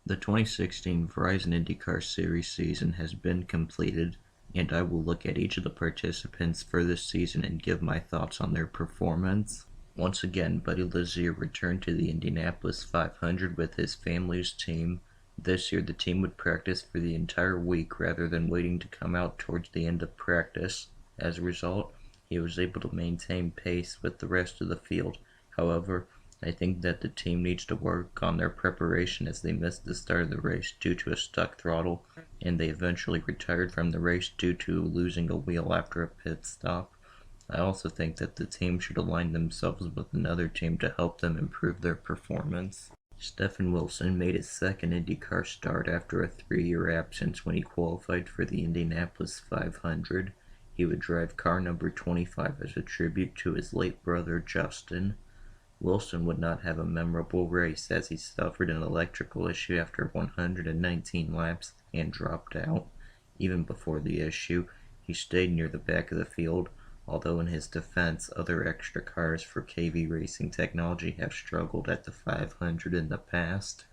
The 2016 Verizon IndyCar Series season has been completed, and I will look at each of the participants for this season and give my thoughts on their performance. Once again, Buddy Lazier returned to the Indianapolis 500 with his family's team. This year, the team would practice for the entire week rather than waiting to come out towards the end of practice. As a result, he was able to maintain pace with the rest of the field. However, I think that the team needs to work on their preparation as they missed the start of the race due to a stuck throttle, and they eventually retired from the race due to losing a wheel after a pit stop. I also think that the team should align themselves with another team to help them improve their performance. Stephen Wilson made his second IndyCar start after a 3-year absence when he qualified for the Indianapolis 500. He would drive car number 25 as a tribute to his late brother Justin. Wilson would not have a memorable race as he suffered an electrical issue after 119 laps and dropped out. Even before the issue, he stayed near the back of the field, although in his defense, other extra cars for KV Racing Technology have struggled at the 500 in the past.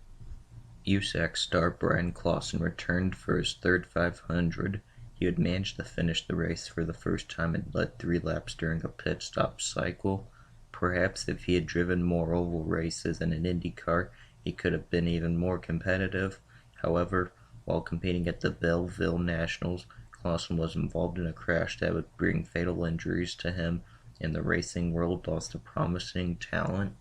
USAC star Brian Clausen returned for his third 500. He had managed to finish the race for the first time and led 3 laps during a pit stop cycle. Perhaps if he had driven more oval races in an IndyCar, he could have been even more competitive. However, while competing at the Belleville Nationals, Clausen was involved in a crash that would bring fatal injuries to him, and the racing world lost a promising talent.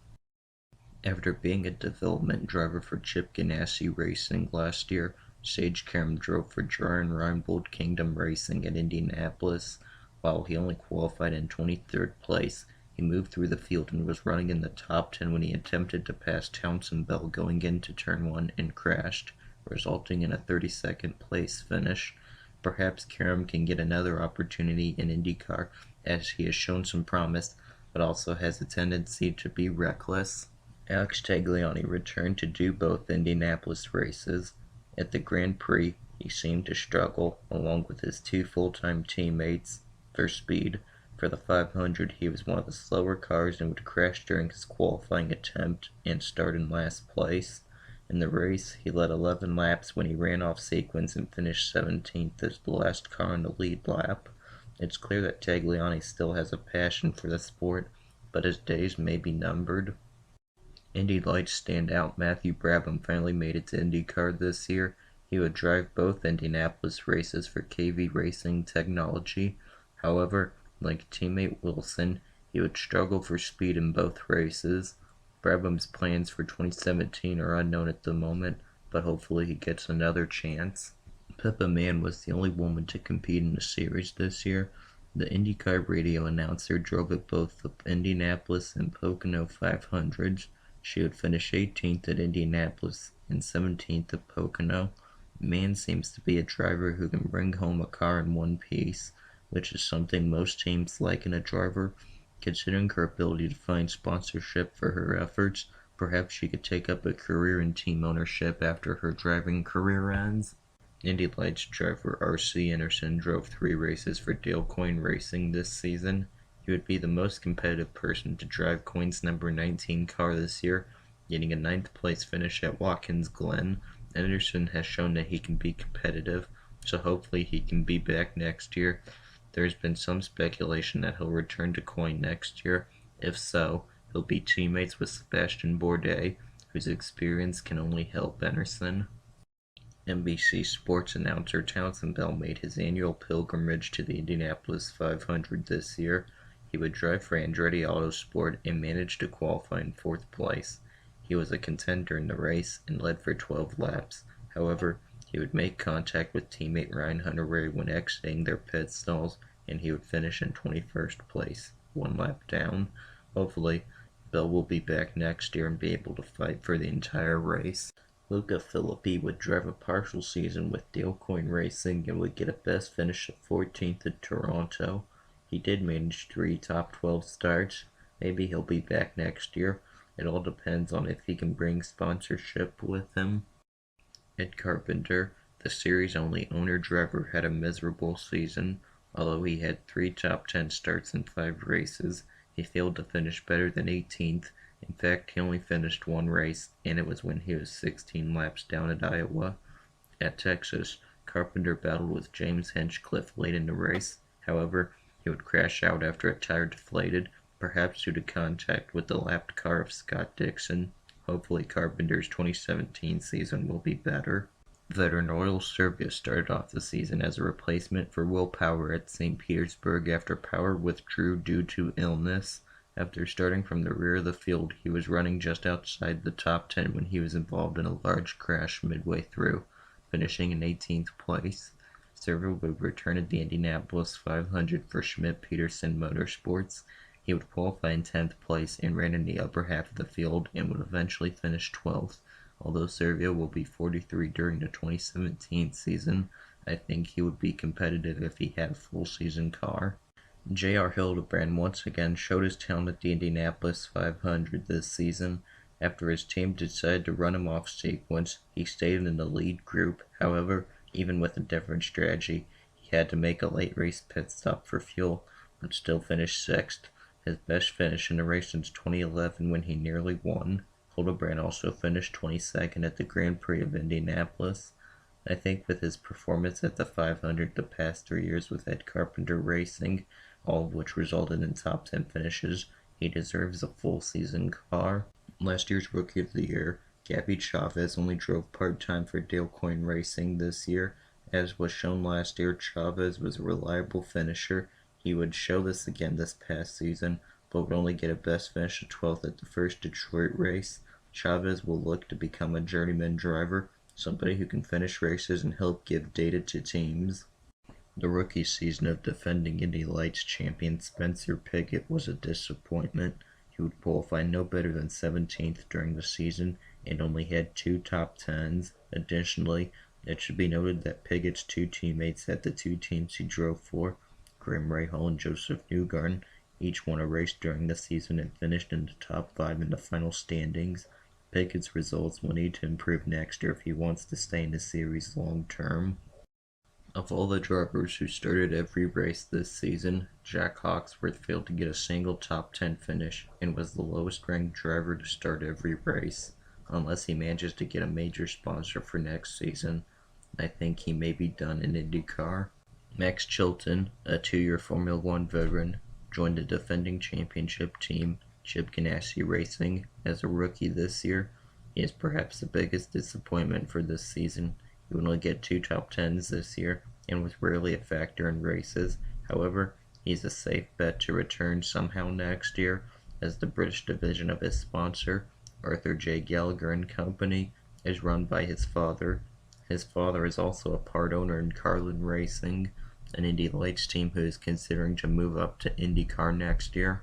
After being a development driver for Chip Ganassi Racing last year, Sage Karam drove for Jaron Reinbold Kingdom Racing at Indianapolis. While he only qualified in 23rd place, he moved through the field and was running in the top 10 when he attempted to pass Townsend Bell going into turn 1 and crashed, resulting in a 32nd place finish. Perhaps Karam can get another opportunity in IndyCar, as he has shown some promise, but also has a tendency to be reckless. Alex Tagliani returned to do both Indianapolis races. At the Grand Prix, he seemed to struggle, along with his 2 full-time teammates, for speed. For the 500, he was one of the slower cars and would crash during his qualifying attempt and start in last place. In the race, he led 11 laps when he ran off sequence and finished 17th as the last car on the lead lap. It's clear that Tagliani still has a passion for the sport, but his days may be numbered. Indy Lights standout Matthew Brabham finally made it to IndyCar this year. He would drive both Indianapolis races for KV Racing Technology. However, like teammate Wilson, he would struggle for speed in both races. Brabham's plans for 2017 are unknown at the moment, but hopefully he gets another chance. Pippa Mann was the only woman to compete in the series this year. The IndyCar radio announcer drove at both the Indianapolis and Pocono 500s. She would finish 18th at Indianapolis and 17th at Pocono. Mann seems to be a driver who can bring home a car in one piece, which is something most teams like in a driver. Considering her ability to find sponsorship for her efforts, perhaps she could take up a career in team ownership after her driving career ends. Indy Lights driver R.C. Anderson drove 3 races for Dale Coyne Racing this season. He would be the most competitive person to drive Coyne's number 19 car this year, getting a 9th place finish at Watkins Glen. Anderson has shown that he can be competitive, so hopefully he can be back next year. There's been some speculation that he'll return to Coyne next year. If so, he'll be teammates with Sebastian Bourdais, whose experience can only help Anderson. NBC Sports announcer Townsend Bell made his annual pilgrimage to the Indianapolis 500 this year. He would drive for Andretti Autosport and managed to qualify in 4th place. He was a contender in the race and led for 12 laps. However, he would make contact with teammate Ryan Hunter-Reay when exiting their pit stalls, and he would finish in 21st place, 1 lap down. Hopefully, Bell will be back next year and be able to fight for the entire race. Luca Filippi would drive a partial season with Dale Coyne Racing and would get a best finish of 14th at Toronto. He did manage 3 top 12 starts. Maybe he'll be back next year. It all depends on if he can bring sponsorship with him. Ed Carpenter, the series-only owner-driver, had a miserable season. Although he had 3 top 10 starts in 5 races, he failed to finish better than 18th In fact, he only finished one race, and it was when he was 16 laps down at Iowa. At Texas, Carpenter battled with James Hinchcliffe late in the race. However, he would crash out after a tire deflated, perhaps due to contact with the lapped car of Scott Dixon. Hopefully Carpenter's 2017 season will be better. Veteran Royal Serbia started off the season as a replacement for Will Power at St. Petersburg after Power withdrew due to illness. After starting from the rear of the field, he was running just outside the top 10 when he was involved in a large crash midway through, finishing in 18th place. Serbia would return at the Indianapolis 500 for Schmidt-Peterson Motorsports. He would qualify in 10th place and ran in the upper half of the field and would eventually finish 12th. Although Serbia will be 43 during the 2017 season, I think he would be competitive if he had a full season car. J.R. Hildebrand once again showed his talent at the Indianapolis 500 this season. After his team decided to run him off sequence, he stayed in the lead group. However, even with a different strategy, he had to make a late race pit stop for fuel, but still finished 6th, his best finish in the race since 2011 when he nearly won. Hildebrand also finished 22nd at the Grand Prix of Indianapolis. I think with his performance at the 500 the past 3 years with Ed Carpenter Racing, all of which resulted in top 10 finishes, he deserves a full season car. Last year's Rookie of the Year, Gabby Chavez only drove part-time for Dale Coyne Racing this year. As was shown last year, Chavez was a reliable finisher. He would show this again this past season, but would only get a best finish of 12th at the first Detroit race. Chavez will look to become a journeyman driver, somebody who can finish races and help give data to teams. The rookie season of defending Indy Lights champion Spencer Pigot was a disappointment. He would qualify no better than 17th during the season and only had 2 top 10s. Additionally, it should be noted that Pigot's 2 teammates at the 2 teams he drove for, Graham Rahal and Joseph Newgarden, each won a race during the season and finished in the top 5 in the final standings. Pigot's results will need to improve next year if he wants to stay in the series long term. Of all the drivers who started every race this season, Jack Hawksworth failed to get a single top 10 finish and was the lowest ranked driver to start every race. Unless he manages to get a major sponsor for next season, I think he may be done in IndyCar. Max Chilton, a 2-year Formula One veteran, joined the defending championship team, Chip Ganassi Racing, as a rookie this year. He is perhaps the biggest disappointment for this season. He would only get 2 top 10s this year and was rarely a factor in races. However, he's a safe bet to return somehow next year, as the British division of his sponsor, Arthur J. Gallagher and Company, is run by his father. His father is also a part owner in Carlin Racing, an Indy Lights team who is considering to move up to IndyCar next year.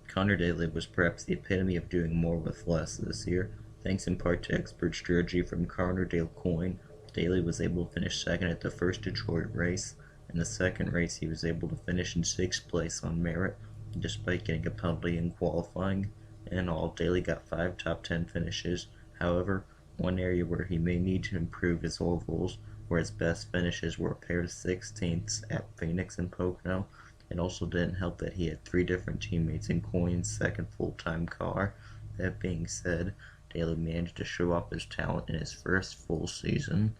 Connor Daly was perhaps the epitome of doing more with less this year. Thanks in part to expert strategy from Connor Dale Coyne, Daly was able to finish 2nd at the first Detroit race. In the 2nd race, he was able to finish in 6th place on merit, despite getting a penalty in qualifying. In all, Daly got 5 top 10 finishes. However, one area where he may need to improve is ovals, where his best finishes were a pair of 16ths at Phoenix and Pocono. It also didn't help that he had 3 different teammates in Coyne's 2nd full-time car. That being said, Daly managed to show off his talent in his first full season.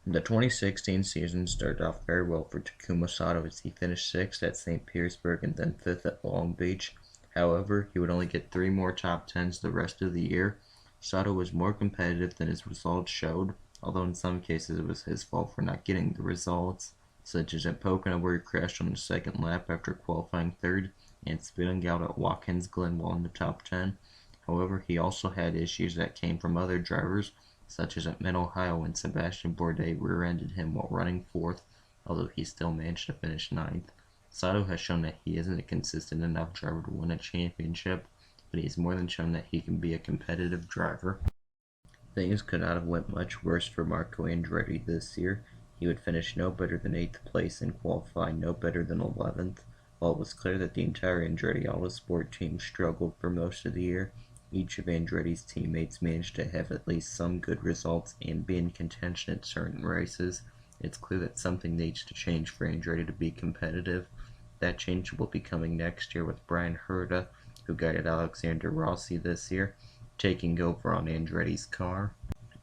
The 2016 season started off very well for Takuma Sato as he finished 6th at St. Petersburg and then 5th at Long Beach. However, he would only get 3 more top 10s the rest of the year. Sato was more competitive than his results showed, although in some cases it was his fault for not getting the results, such as at Pocono where he crashed on the 2nd lap after qualifying 3rd and spitting out at Watkins Glen while in the top 10. However, he also had issues that came from other drivers, such as at Mid-Ohio when Sebastian Bourdais rear-ended him while running 4th, although he still managed to finish 9th. Sato has shown that he isn't a consistent enough driver to win a championship, but he's more than shown that he can be a competitive driver. Things could not have went much worse for Marco Andretti this year. He would finish no better than 8th place and qualify no better than 11th. While it was clear that the entire Andretti Autosport team struggled for most of the year, each of Andretti's teammates managed to have at least some good results and be in contention at certain races. It's clear that something needs to change for Andretti to be competitive. That change will be coming next year with Brian Herta who guided Alexander Rossi this year, taking over on Andretti's car.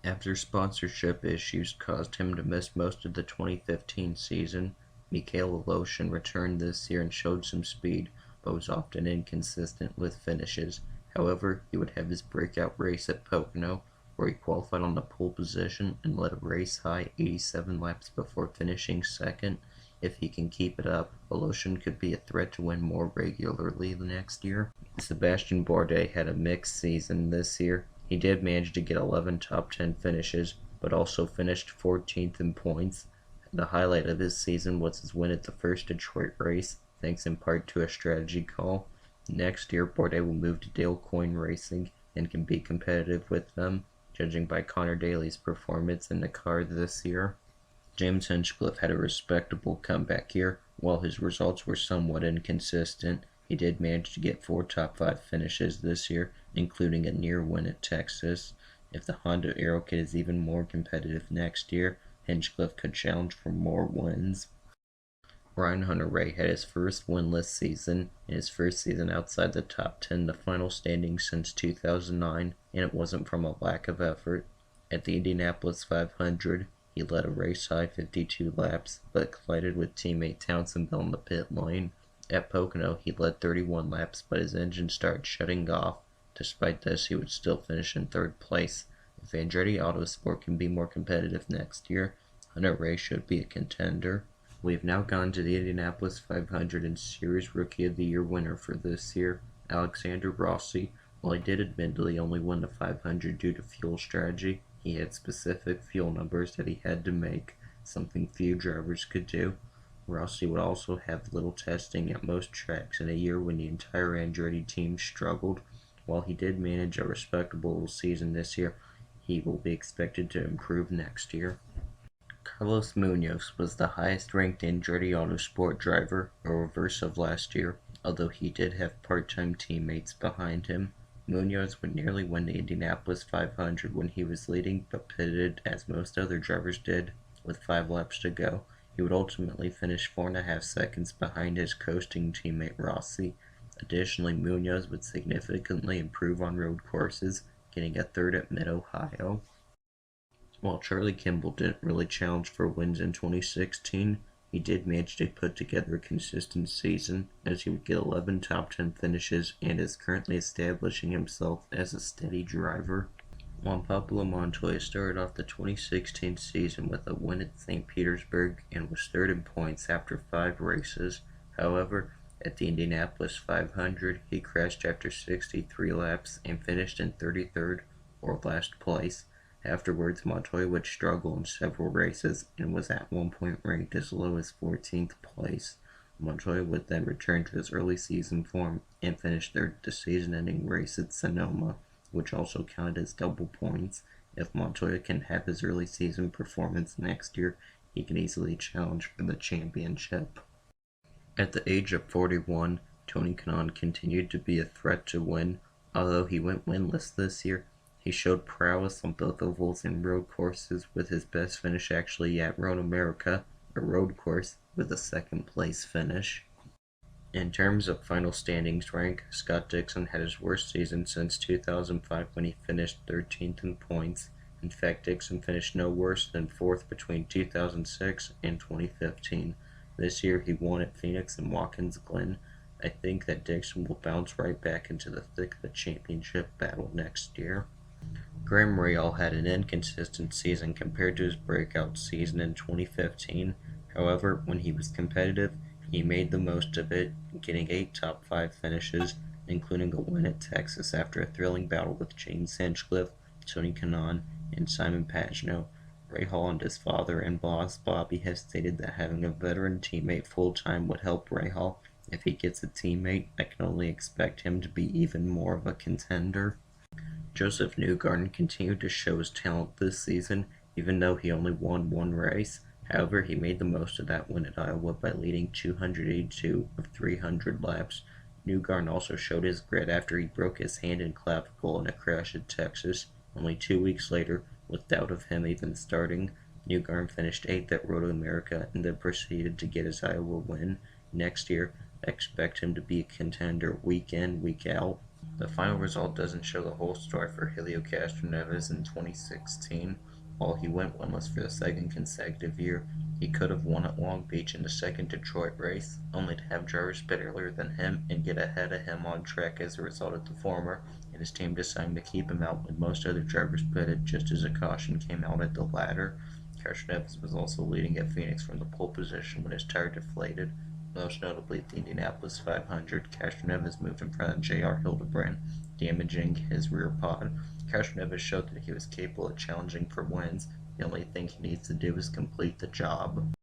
After sponsorship issues caused him to miss most of the 2015 season, Mikhail Aleshin returned this year and showed some speed, but was often inconsistent with finishes. However, he would have his breakout race at Pocono, where he qualified on the pole position and led a race-high 87 laps before finishing second. If he can keep it up, Aleshin could be a threat to win more regularly the next year. Sebastian Bourdais had a mixed season this year. He did manage to get 11 top 10 finishes, but also finished 14th in points. The highlight of his season was his win at the first Detroit race, thanks in part to a strategy call. Next year, Bourdais will move to Dale Coyne Racing and can be competitive with them, judging by Connor Daly's performance in the car this year. James Hinchcliffe had a respectable comeback year. While his results were somewhat inconsistent, he did manage to get 4 top 5 finishes this year, including a near win at Texas. If the Honda Aero Kit is even more competitive next year, Hinchcliffe could challenge for more wins. Ryan Hunter-Reay had his first winless season, in his first season outside the top 10, the final standing since 2009, and it wasn't from a lack of effort. At the Indianapolis 500, he led a race-high 52 laps, but collided with teammate Townsendville in the pit lane. At Pocono, he led 31 laps, but his engine started shutting off. Despite this, he would still finish in 3rd place. If Andretti Autosport can be more competitive next year, Hunter-Reay should be a contender. We have now gone to the Indianapolis 500 and Series Rookie of the Year winner for this year, Alexander Rossi. While he did admittedly only win the 500 due to fuel strategy, he had specific fuel numbers that he had to make, something few drivers could do. Rossi would also have little testing at most tracks in a year when the entire Andretti team struggled. While he did manage a respectable season this year, he will be expected to improve next year. Carlos Munoz was the highest-ranked Andretti Autosport driver, a reverse of last year, although he did have part-time teammates behind him. Munoz would nearly win the Indianapolis 500 when he was leading, but pitted as most other drivers did, with 5 laps to go. He would ultimately finish 4.5 seconds behind his coasting teammate Rossi. Additionally, Munoz would significantly improve on road courses, getting a 3rd at Mid-Ohio. While Charlie Kimball didn't really challenge for wins in 2016, he did manage to put together a consistent season, as he would get 11 top 10 finishes and is currently establishing himself as a steady driver. Juan Pablo Montoya started off the 2016 season with a win at St. Petersburg and was 3rd in points after 5 races. However, at the Indianapolis 500, he crashed after 63 laps and finished in 33rd or last place. Afterwards, Montoya would struggle in several races and was at one point ranked as low as 14th place. Montoya would then return to his early season form and finish 3rd at the season-ending race at Sonoma, which also counted as double points. If Montoya can have his early season performance next year, he can easily challenge for the championship. At the age of 41, Tony Kanaan continued to be a threat to win. Although he went winless this year, he showed prowess on both ovals and road courses, with his best finish actually at Road America, a road course, with a 2nd place finish. In terms of final standings rank, Scott Dixon had his worst season since 2005 when he finished 13th in points. In fact, Dixon finished no worse than 4th between 2006 and 2015. This year he won at Phoenix and Watkins Glen. I think that Dixon will bounce right back into the thick of the championship battle next year. Graham Rahal had an inconsistent season compared to his breakout season in 2015. However, when he was competitive, he made the most of it, getting 8 top 5 finishes, including a win at Texas after a thrilling battle with James Hinchcliffe, Tony Kanaan, and Simon Pagenaud. Rahal and his father and boss Bobby have stated that having a veteran teammate full-time would help Rahal. If he gets a teammate, I can only expect him to be even more of a contender. Joseph Newgarden continued to show his talent this season, even though he only won 1 race. However, he made the most of that win at Iowa by leading 282 of 300 laps. Newgarden also showed his grit after he broke his hand and clavicle in a crash at Texas. Only 2 weeks later, with doubt of him even starting, Newgarden finished 8th at Road America and then proceeded to get his Iowa win. Next year, expect him to be a contender week in, week out. The final result doesn't show the whole story for Helio Castroneves in 2016. While he went winless for the second consecutive year, he could have won at Long Beach in the second Detroit race, only to have drivers pit earlier than him and get ahead of him on track as a result of the former, and his team deciding to keep him out when most other drivers pitted just as a caution came out at the latter. Castroneves was also leading at Phoenix from the pole position when his tire deflated. Most notably at the Indianapolis 500, Castroneves moved in front of J.R. Hildebrand, damaging his rear pod. Castroneves showed that he was capable of challenging for wins. The only thing he needs to do is complete the job.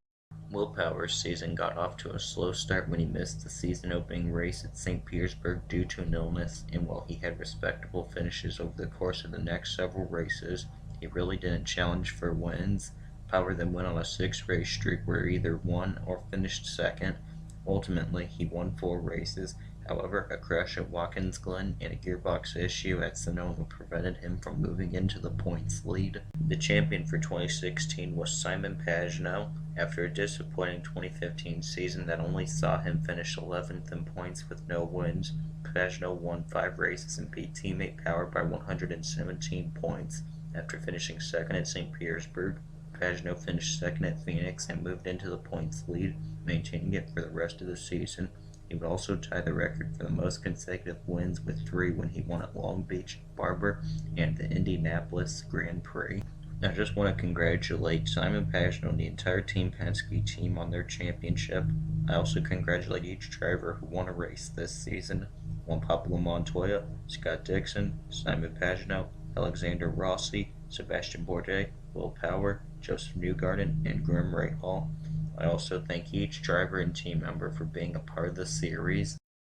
Will Power's season got off to a slow start when he missed the season-opening race at St. Petersburg due to an illness, and while he had respectable finishes over the course of the next several races, he really didn't challenge for wins. Power then went on a 6-race streak where he either won or finished second. Ultimately, he won 4 races. However, a crash at Watkins Glen and a gearbox issue at Sonoma prevented him from moving into the points lead. The champion for 2016 was Simon Pagenaud. After a disappointing 2015 season that only saw him finish 11th in points with no wins, Pagenaud won 5 races and beat teammate Power by 117 points. After finishing second at St. Petersburg, Pagenaud finished second at Phoenix and moved into the points lead, maintaining it for the rest of the season. He would also tie the record for the most consecutive wins with 3 when he won at Long Beach, Barber, and the Indianapolis Grand Prix. I just want to congratulate Simon Pagenaud and the entire Team Penske team on their championship. I also congratulate each driver who won a race this season: Juan Pablo Montoya, Scott Dixon, Simon Pagenaud, Alexander Rossi, Sebastian Bourdais, Will Power, Joseph Newgarden, and Grim Rahal. I also thank each driver and team member for being a part of the series.